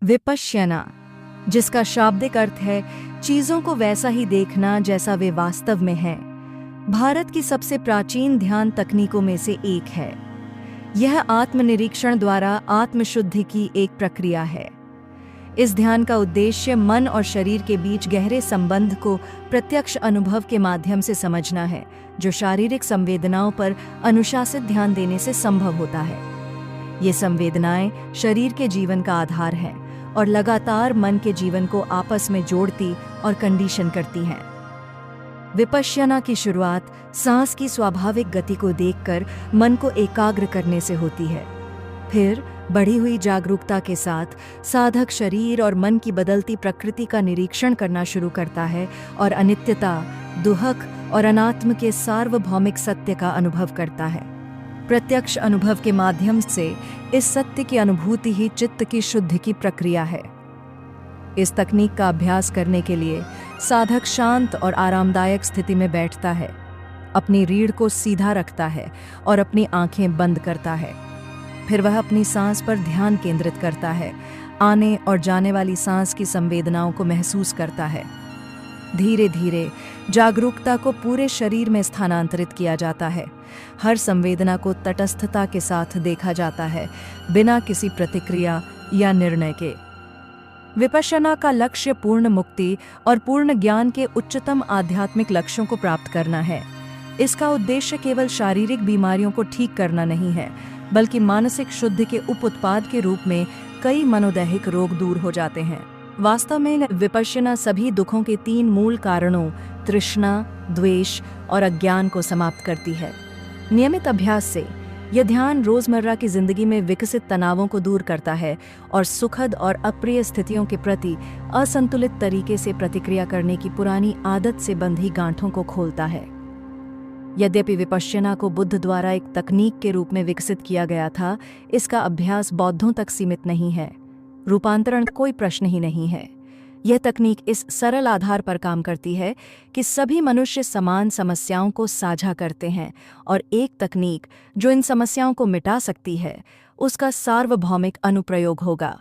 विपश्यना, जिसका शाब्दिक अर्थ है चीजों को वैसा ही देखना जैसा वे वास्तव में हैं, भारत की सबसे प्राचीन ध्यान तकनीकों में से एक है। यह आत्मनिरीक्षण द्वारा आत्मशुद्धि की एक प्रक्रिया है। इस ध्यान का उद्देश्य मन और शरीर के बीच गहरे संबंध को प्रत्यक्ष अनुभव के माध्यम से समझना है, जो शारीरिक संवेदनाओं पर अनुशासित ध्यान देने से संभव होता है। ये संवेदनाएं शरीर के जीवन का आधार हैं और लगातार मन के जीवन को आपस में जोड़ती और कंडीशन करती हैं। विपश्यना की शुरुआत सांस की स्वाभाविक गति को देखकर मन को एकाग्र करने से होती है। फिर बढ़ी हुई जागरूकता के साथ साधक शरीर और मन की बदलती प्रकृति का निरीक्षण करना शुरू करता है और अनित्यता, दुहक और अनात्म के सार्वभौमिक सत्य का अनुभव करता है। प्रत्यक्ष अनुभव के माध्यम से इस सत्य की अनुभूति ही चित्त की शुद्धि की प्रक्रिया है। इस तकनीक का अभ्यास करने के लिए साधक शांत और आरामदायक स्थिति में बैठता है, अपनी रीढ़ को सीधा रखता है और अपनी आंखें बंद करता है। फिर वह अपनी सांस पर ध्यान केंद्रित करता है, आने और जाने वाली सांस की संवेदनाओं को महसूस करता है। धीरे धीरे जागरूकता को पूरे शरीर में स्थानांतरित किया जाता है। हर संवेदना को तटस्थता के साथ देखा जाता है, बिना किसी प्रतिक्रिया या निर्णय के। विपश्यना का लक्ष्य पूर्ण मुक्ति और पूर्ण ज्ञान के उच्चतम आध्यात्मिक लक्ष्यों को प्राप्त करना है। इसका उद्देश्य केवल शारीरिक बीमारियों को ठीक करना नहीं है, बल्कि मानसिक शुद्धि के उप उत्पाद के रूप में कई मनोदैहिक रोग दूर हो जाते हैं। वास्तव में विपश्यना सभी दुखों के 3 मूल कारणों तृष्णा, द्वेष और अज्ञान को समाप्त करती है। नियमित अभ्यास से यह ध्यान रोजमर्रा की जिंदगी में विकसित तनावों को दूर करता है और सुखद और अप्रिय स्थितियों के प्रति असंतुलित तरीके से प्रतिक्रिया करने की पुरानी आदत से बंधी गांठों को खोलता है। यद्यपि विपश्यना को बुद्ध द्वारा एक तकनीक के रूप में विकसित किया गया था, इसका अभ्यास बौद्धों तक सीमित नहीं है। रूपांतरण कोई प्रश्न ही नहीं है। यह तकनीक इस सरल आधार पर काम करती है कि सभी मनुष्य समान समस्याओं को साझा करते हैं और एक तकनीक जो इन समस्याओं को मिटा सकती है, उसका सार्वभौमिक अनुप्रयोग होगा।